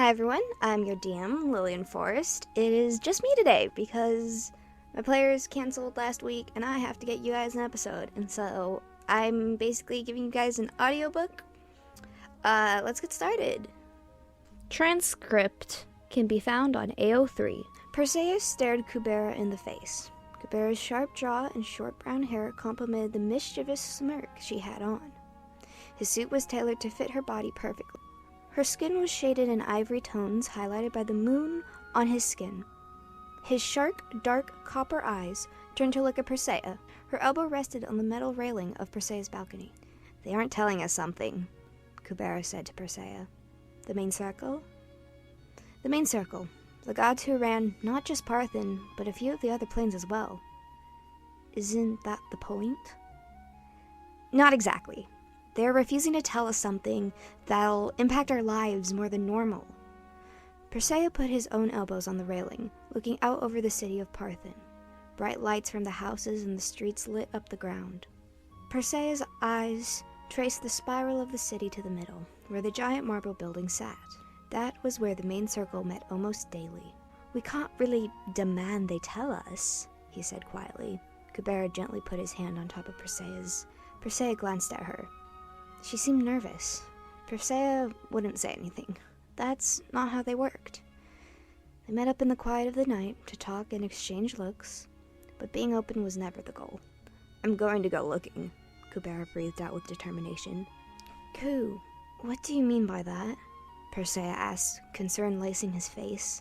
Hi everyone, I'm your DM, Lillian Forest. It is just me today because my players canceled last week and I have to get you guys an episode. And so I'm basically giving you guys an audiobook. Let's get started. Transcript can be found on AO3. Perseae stared Kubera in the face. Kubera's sharp jaw and short brown hair complemented the mischievous smirk she had on. His suit was tailored to fit her body perfectly. Her skin was shaded in ivory tones, highlighted by the moon on his skin. His sharp, dark copper eyes turned to look at Perseae. Her elbow rested on the metal railing of Persea's balcony. "They aren't telling us something," Kubera said to Perseae. "The main circle?" "The main circle. The gods who ran not just Parthen, but a few of the other planes as well." "Isn't that the point?" "Not exactly. They're refusing to tell us something that'll impact our lives more than normal." Perseae put his own elbows on the railing, looking out over the city of Parthen. Bright lights from the houses and the streets lit up the ground. Persea's eyes traced the spiral of the city to the middle, where the giant marble building sat. That was where the main circle met almost daily. "We can't really demand they tell us," he said quietly. Kubera gently put his hand on top of Persea's. Perseae glanced at her. She seemed nervous. Perseae wouldn't say anything. That's not how they worked. They met up in the quiet of the night to talk and exchange looks, but being open was never the goal. "I'm going to go looking," Kubera breathed out with determination. "Ku, what do you mean by that?" Perseae asked, concern lacing his face.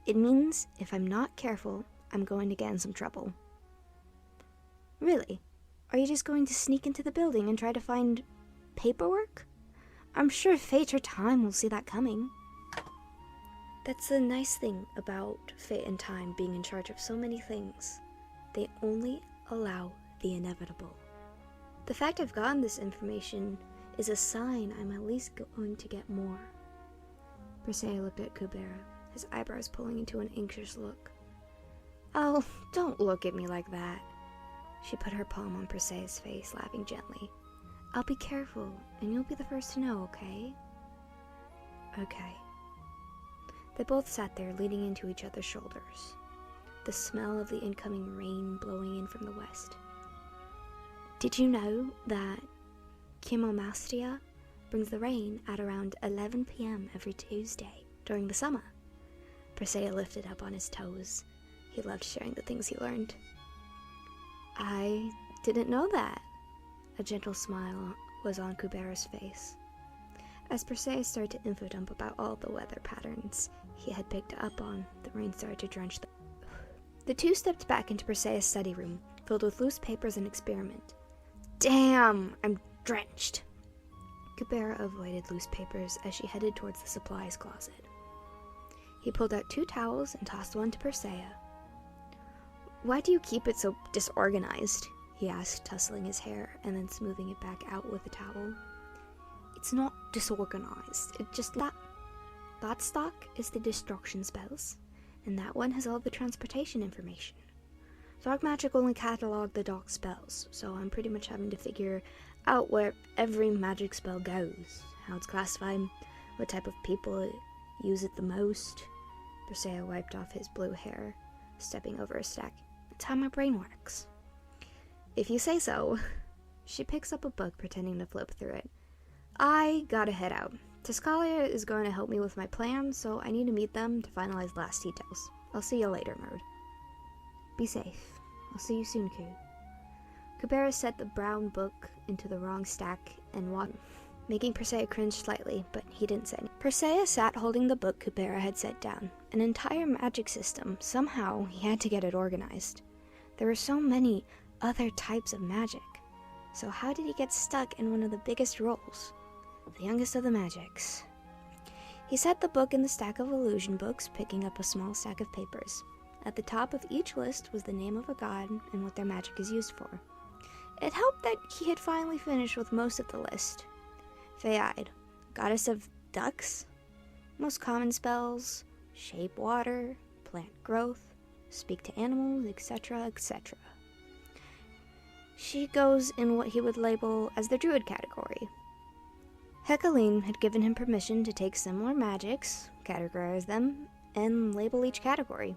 "It means if I'm not careful, I'm going to get in some trouble." "Really? Are you just going to sneak into the building and try to find paperwork? I'm sure fate or time will see that coming." That's the nice thing about fate and time being in charge of so many things. They only allow the inevitable. The fact I've gotten this information is a sign I'm at least going to get more. Perseae looked at Kubera, his eyebrows pulling into an anxious look. "Oh, don't look at me like that." She put her palm on Persea's face, laughing gently. "I'll be careful, and you'll be the first to know, okay?" "Okay." They both sat there, leaning into each other's shoulders, the smell of the incoming rain blowing in from the west. "Did you know that Chemomastia brings the rain at around 11 p.m. every Tuesday during the summer?" Perseae lifted up on his toes. He loved sharing the things he learned. "I didn't know that." A gentle smile was on Kubera's face. As Perseae started to info-dump about all the weather patterns he had picked up on, the rain started to drench them. The two stepped back into Persea's study room, filled with loose papers and experiment. "Damn, I'm drenched." Kubera avoided loose papers as she headed towards the supplies closet. He pulled out 2 towels and tossed one to Perseae. "Why do you keep it so disorganized?" he asked, tussling his hair and then smoothing it back out with a towel. "It's not disorganized. It just that stock is the destruction spells, and that one has all the transportation information. Dark magic only cataloged the dark spells, so I'm pretty much having to figure out where every magic spell goes, how it's classified, what type of people use it the most." Perseae wiped off his blue hair, stepping over a stack. "It's how my brain works." "If you say so." She picks up a book, pretending to flip through it. "I gotta head out. Tuscalia is going to help me with my plan, so I need to meet them to finalize last details. I'll see you later, nerd." "Be safe. I'll see you soon, Ku." Kubera set the brown book into the wrong stack and walked, making Perseae cringe slightly, but he didn't say anything. Perseae sat holding the book Kubera had set down. An entire magic system. Somehow he had to get it organized. There were so many other types of magic. So how did he get stuck in one of the biggest roles? The youngest of the magics. He set the book in the stack of illusion books, picking up a small stack of papers. At the top of each list was the name of a god and what their magic is used for. It helped that he had finally finished with most of the list. Phaeid, goddess of ducks. Most common spells: shape water, plant growth, speak to animals, etc., etc. She goes in what he would label as the druid category. Hecaline had given him permission to take similar magics, categorize them, and label each category.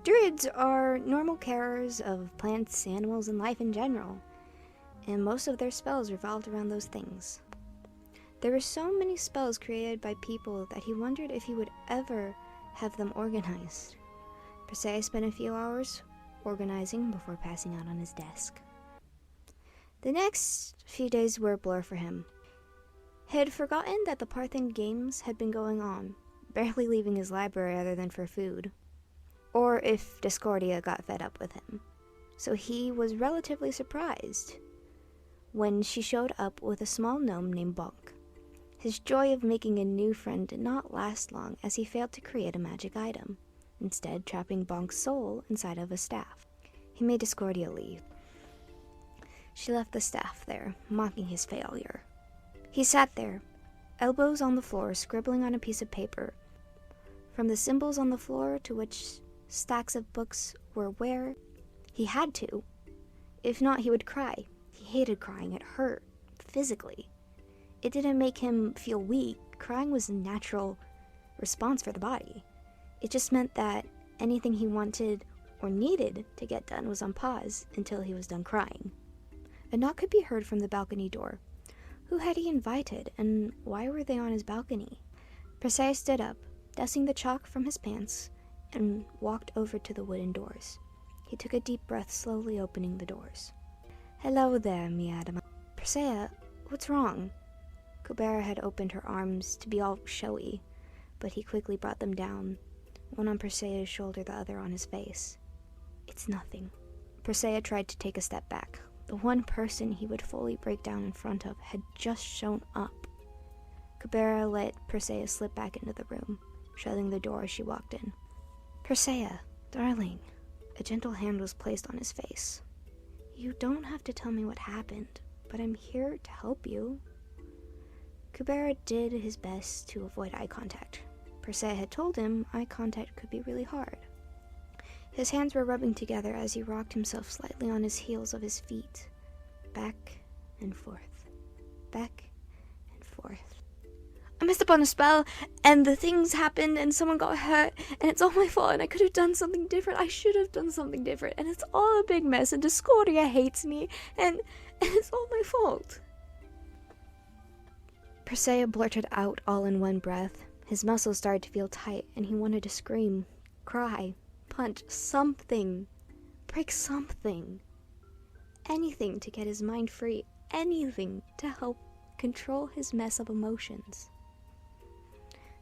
Druids are normal carers of plants, animals, and life in general, and most of their spells revolved around those things. There were so many spells created by people that he wondered if he would ever have them organized. Perseae spent a few hours organizing before passing out on his desk. The next few days were a blur for him. He had forgotten that the Parthen games had been going on, barely leaving his library other than for food, or if Discordia got fed up with him. So he was relatively surprised when she showed up with a small gnome named Bonk. His joy of making a new friend did not last long, as he failed to create a magic item, instead trapping Bonk's soul inside of a staff. He made Discordia leave. She left the staff there, mocking his failure. He sat there, elbows on the floor, scribbling on a piece of paper. From the symbols on the floor to which stacks of books were where he had to. If not, he would cry. He hated crying. It hurt, physically. It didn't make him feel weak. Crying was a natural response for the body. It just meant that anything he wanted or needed to get done was on pause until he was done crying. A knock could be heard from the balcony door. Who had he invited, and why were they on his balcony? Perseae stood up, dusting the chalk from his pants, and walked over to the wooden doors. He took a deep breath, slowly opening the doors. "Hello there, Miadama." "Perseae, what's wrong?" Kubera had opened her arms to be all showy, but he quickly brought them down, one on Persea's shoulder, the other on his face. "It's nothing." Perseae tried to take a step back. The one person he would fully break down in front of had just shown up. Kubera let Perseae slip back into the room, shutting the door as she walked in. "Perseae, darling." A gentle hand was placed on his face. "You don't have to tell me what happened, but I'm here to help you." Kubera did his best to avoid eye contact. Perseae had told him eye contact could be really hard. His hands were rubbing together as he rocked himself slightly on his heels of his feet, back and forth, back and forth. "I messed up on a spell, and the things happened, and someone got hurt, and it's all my fault, and I could have done something different. I should have done something different, and it's all a big mess, and Discordia hates me, and it's all my fault." Perseae blurted out all in one breath. His muscles started to feel tight, and he wanted to scream, cry, punch, something, break something. Anything to get his mind free, anything to help control his mess of emotions.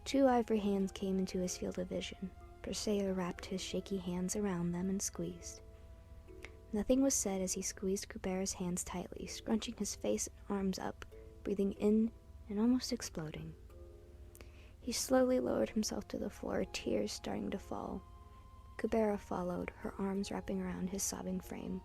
2 ivory hands came into his field of vision. Perseae wrapped his shaky hands around them and squeezed. Nothing was said as he squeezed Kubera's hands tightly, scrunching his face and arms up, breathing in and almost exploding. He slowly lowered himself to the floor, tears starting to fall. Kubera followed, her arms wrapping around his sobbing frame.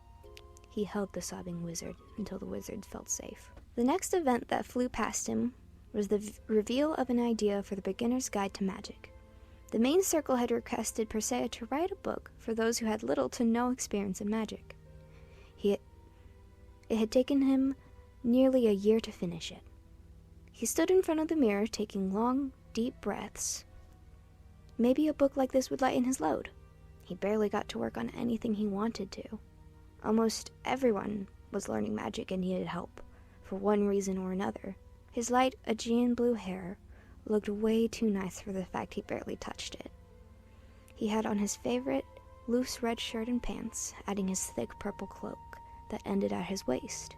He held the sobbing wizard until the wizard felt safe. The next event that flew past him was the reveal of an idea for the Beginner's Guide to Magic. The main circle had requested Perseae to write a book for those who had little to no experience in magic. It had taken him nearly a year to finish it. He stood in front of the mirror, taking long, deep breaths. Maybe a book like this would lighten his load. He barely got to work on anything he wanted to. Almost everyone was learning magic and needed help, for one reason or another. His light Aegean blue hair looked way too nice for the fact he barely touched it. He had on his favorite loose red shirt and pants, adding his thick purple cloak that ended at his waist.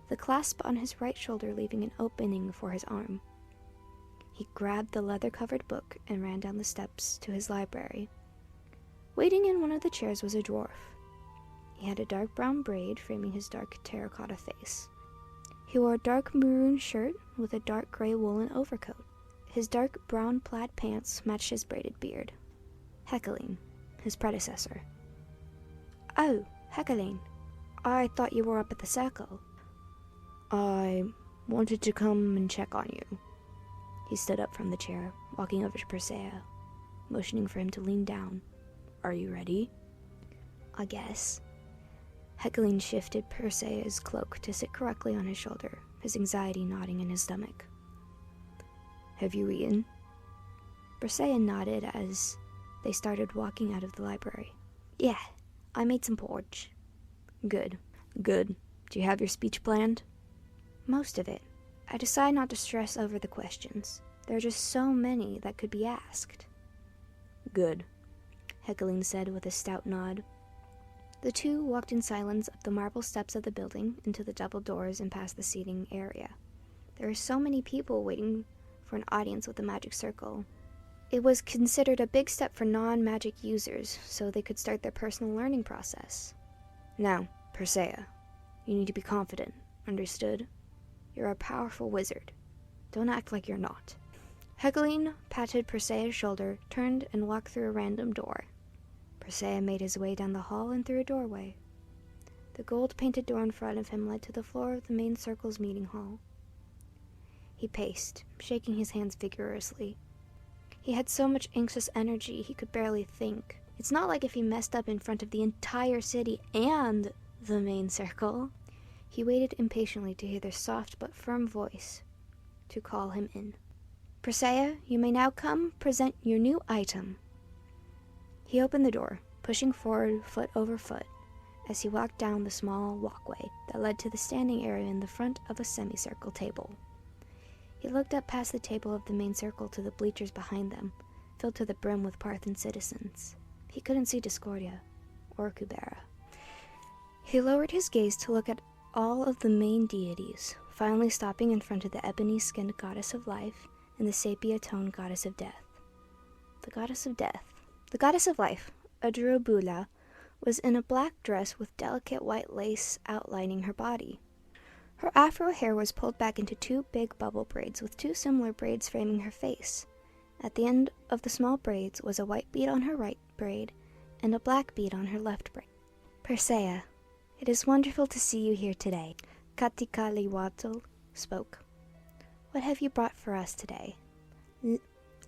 The clasp on his right shoulder leaving an opening for his arm. He grabbed the leather-covered book and ran down the steps to his library. Waiting in one of the chairs was a dwarf. He had a dark brown braid framing his dark terracotta face. He wore a dark maroon shirt with a dark gray woolen overcoat. His dark brown plaid pants matched his braided beard. Hecaline, his predecessor. "Oh, Hecaline, I thought you were up at the circle." "I wanted to come and check on you." He stood up from the chair, walking over to Perseae, motioning for him to lean down. "Are you ready?" "I guess." Hecaline shifted Persea's cloak to sit correctly on his shoulder, his anxiety knotting in his stomach. Have you eaten? Perseae nodded as they started walking out of the library. Yeah, I made some porridge. Good. Good. Do you have your speech planned? Most of it. I decide not to stress over the questions. There are just so many that could be asked. Good, Hecaline said with a stout nod. The two walked in silence up the marble steps of the building into the double doors and past the seating area. There were so many people waiting for an audience with the magic circle. It was considered a big step for non-magic users, so they could start their personal learning process. Now, Perseae, you need to be confident, understood? You're a powerful wizard. Don't act like you're not. Hecaline patted Persea's shoulder, turned, and walked through a random door. Perseae made his way down the hall and through a doorway. The gold-painted door in front of him led to the floor of the main circle's meeting hall. He paced, shaking his hands vigorously. He had so much anxious energy he could barely think. It's not like if he messed up in front of the entire city and the main circle. He waited impatiently to hear their soft but firm voice to call him in. Perseae, you may now come present your new item. He opened the door, pushing forward foot over foot, as he walked down the small walkway that led to the standing area in the front of a semicircle table. He looked up past the table of the main circle to the bleachers behind them, filled to the brim with Parthen citizens. He couldn't see Discordia or Kubera. He lowered his gaze to look at all of the main deities, finally stopping in front of the ebony-skinned goddess of life and the sepia-toned goddess of death. The goddess of death. The goddess of life, Adrobula, was in a black dress with delicate white lace outlining her body. Her afro hair was pulled back into two big bubble braids with two similar braids framing her face. At the end of the small braids was a white bead on her right braid and a black bead on her left braid. Perseae, it is wonderful to see you here today. Katikaliwatl spoke. What have you brought for us today?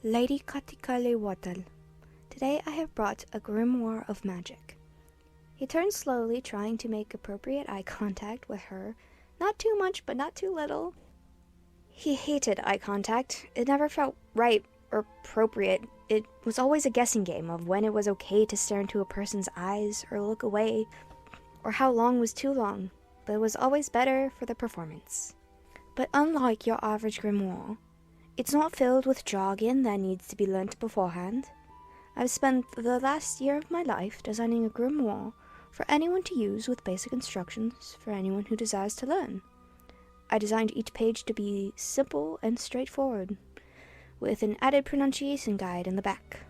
Lady Katikaliwatl, today I have brought a grimoire of magic. He turned slowly, trying to make appropriate eye contact with her. Not too much, but not too little. He hated eye contact. It never felt right or appropriate. It was always a guessing game of when it was okay to stare into a person's eyes or look away, or how long was too long, but it was always better for the performance. But unlike your average grimoire, it's not filled with jargon that needs to be learnt beforehand. I've spent the last year of my life designing a grimoire for anyone to use with basic instructions for anyone who desires to learn. I designed each page to be simple and straightforward, with an added pronunciation guide in the back.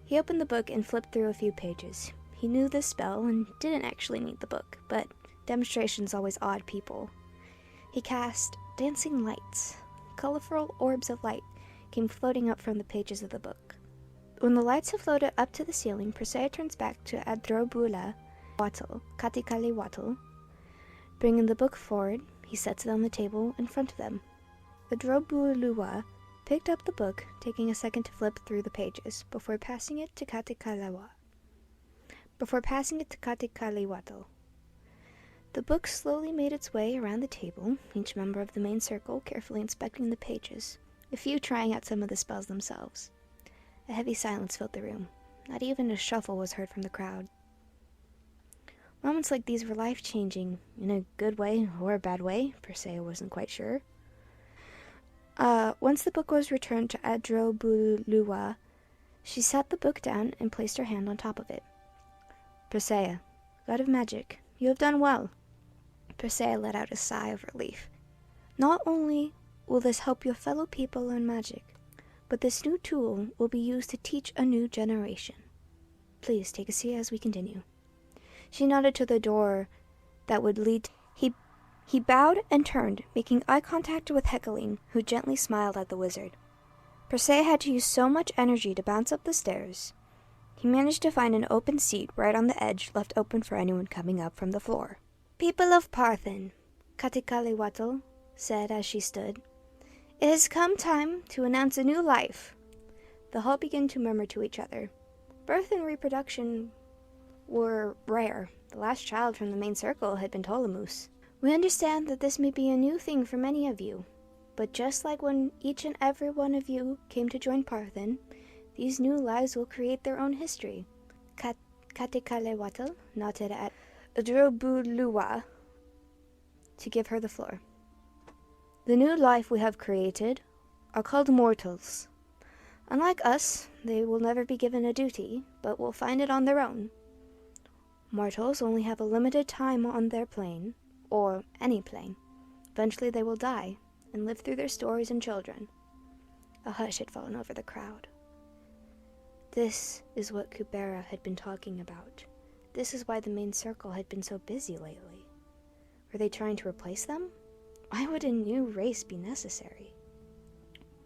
He opened the book and flipped through a few pages. He knew this spell and didn't actually need the book, but demonstrations always awed people. He cast dancing lights. Colorful orbs of light came floating up from the pages of the book. When the lights have floated up to the ceiling, Perseae turns back to Adrobula Katikaliwatl. Bringing the book forward, he sets it on the table in front of them. Adrobulua picked up the book, taking a second to flip through the pages before passing it to Katikaliwatl. The book slowly made its way around the table, each member of the main circle carefully inspecting the pages, a few trying out some of the spells themselves. A heavy silence filled the room. Not even a shuffle was heard from the crowd. Moments like these were life-changing, in a good way or a bad way. Perseae wasn't quite sure. Once the book was returned to Adrobulua, she set the book down and placed her hand on top of it. Perseae, god of magic, you have done well. Perseae let out a sigh of relief. Not only will this help your fellow people learn magic, but this new tool will be used to teach a new generation. Please take a seat as we continue. She nodded to the door that would lead. He bowed and turned, making eye contact with Hecaline, who gently smiled at the wizard. Perseae had to use so much energy to bounce up the stairs. He managed to find an open seat right on the edge, left open for anyone coming up from the floor. People of Parthen, Katikaliwatl said as she stood, it has come time to announce a new life. The hall began to murmur to each other. Birth and reproduction were rare. The last child from the main circle had been Ptolemy. We understand that this may be a new thing for many of you, But just like when each and every one of you came to join Parthen, these new lives will create their own history. Katekalewatal nodded at Adrobuluwa to give her the floor. The new life we have created are called mortals. Unlike us, they will never be given a duty, but will find it on their own. Mortals only have a limited time on their plane, or any plane. Eventually they will die, and live through their stories and children. A hush had fallen over the crowd. This is what Kubera had been talking about. This is why the main circle had been so busy lately. Were they trying to replace them? Why would a new race be necessary?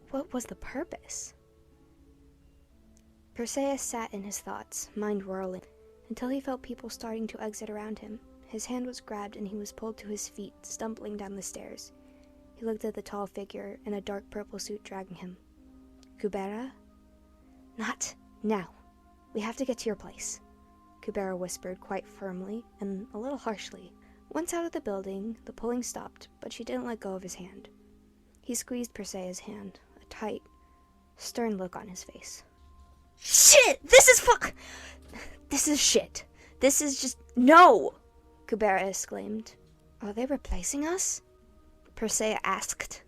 What was the purpose? Perseus sat in his thoughts, mind whirling, until he felt people starting to exit around him. His hand was grabbed and he was pulled to his feet, stumbling down the stairs. He looked at the tall figure in a dark purple suit dragging him. Kubera? Not now. We have to get to your place, Kubera whispered quite firmly and a little harshly. Once out of the building, the pulling stopped, but she didn't let go of his hand. He squeezed Persea's hand, a tight, stern look on his face. Shit! This is shit! This is just... No! Kubera exclaimed. Are they replacing us? Perseus asked,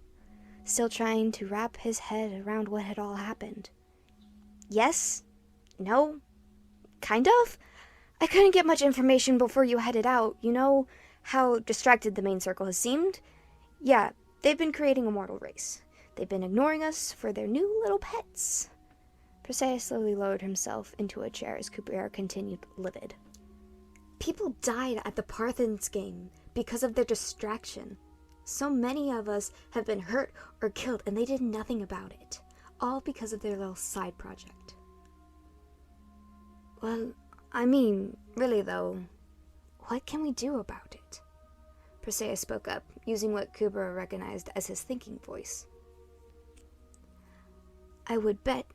still trying to wrap his head around what had all happened. Yes? No? Kind of? I couldn't get much information before you headed out. You know how distracted the main circle has seemed? Yeah, they've been creating a mortal race. They've been ignoring us for their new little pets. Perseus slowly lowered himself into a chair as Kubera continued, livid. People died at the Parthen's game because of their distraction. So many of us have been hurt or killed, and they did nothing about it. All because of their little side project. Well, I mean, really though, what can we do about it? Perseus spoke up, using what Kubera recognized as his thinking voice. I would bet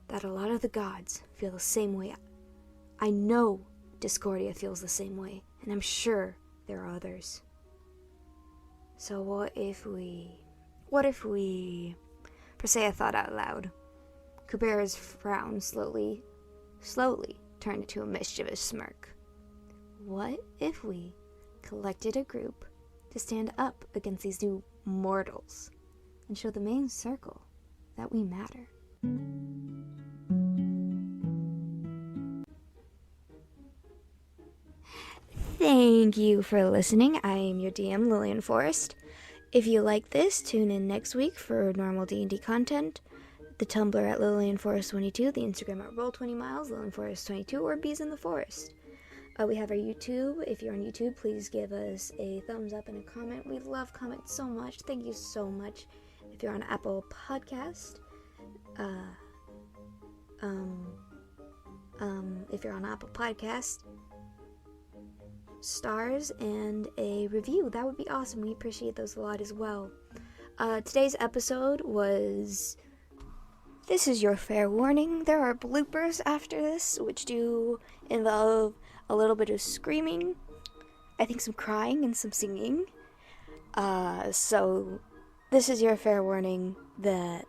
that a lot of the gods feel the same way. I know Discordia feels the same way, and I'm sure there are others. So what if we... Perseus thought out loud. Kubera's frown slowly turned into a mischievous smirk. What if we collected a group to stand up against these new mortals and show the main circle that we matter? Thank you for listening. I am your DM, Lillian Forest. If you like this, tune in next week for normal D&D content. The Tumblr at Lillian Forest 22, the Instagram at Roll20Miles, Lillian Forest 22, or Bees in the Forest. We have our YouTube. If you're on YouTube, please give us a thumbs up and a comment. We love comments so much. Thank you so much. If you're on Apple Podcast, if you're on Apple Podcast, stars and a review. That would be awesome. We appreciate those a lot as well. Today's episode was... This is your fair warning. There are bloopers after this, which do involve a little bit of screaming, I think some crying and some singing. So this is your fair warning that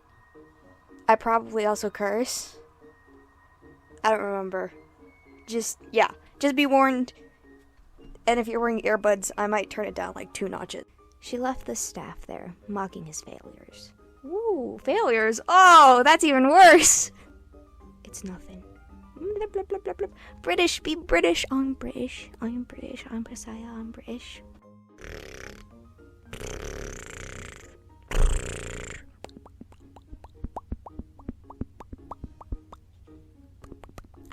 I probably also curse. I don't remember. Just be warned. And if you're wearing earbuds, I might turn it down like 2 notches. She left the staff there, mocking his failures. Ooh, failures? Oh, that's even worse. It's nothing. Blah, blah, blah, blah, blah. British, be British. I'm British. I'm British. I'm Perseae. I'm British.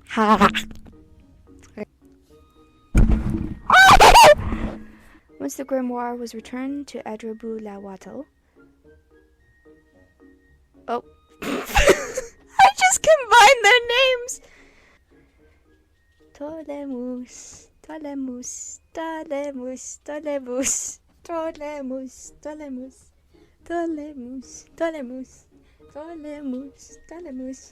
Ha. Once the grimoire was returned to Adrobulawatal. Oh. I just combined their names! Tolemus, Tolemus, Tolemus, Tolemus, Tolemus, Tolemus, Tolemus, Tolemus, Tolemus, Tolemus,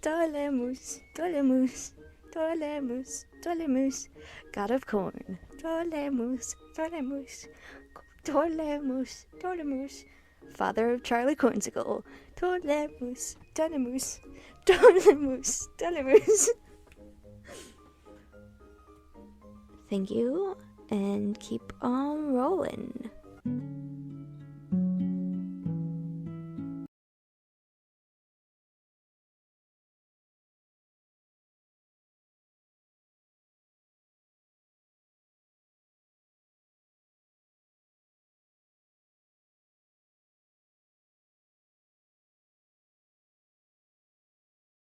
Tolemus, Tolemus, Tolemus, Tolemus, God of Corn, Tolemus, Tolemus, Tolemus, Tolemus, father of Charlie Cornsicle. Tolemus, Tolemus, Tolemus, Tolemus. Thank you, and keep on rolling.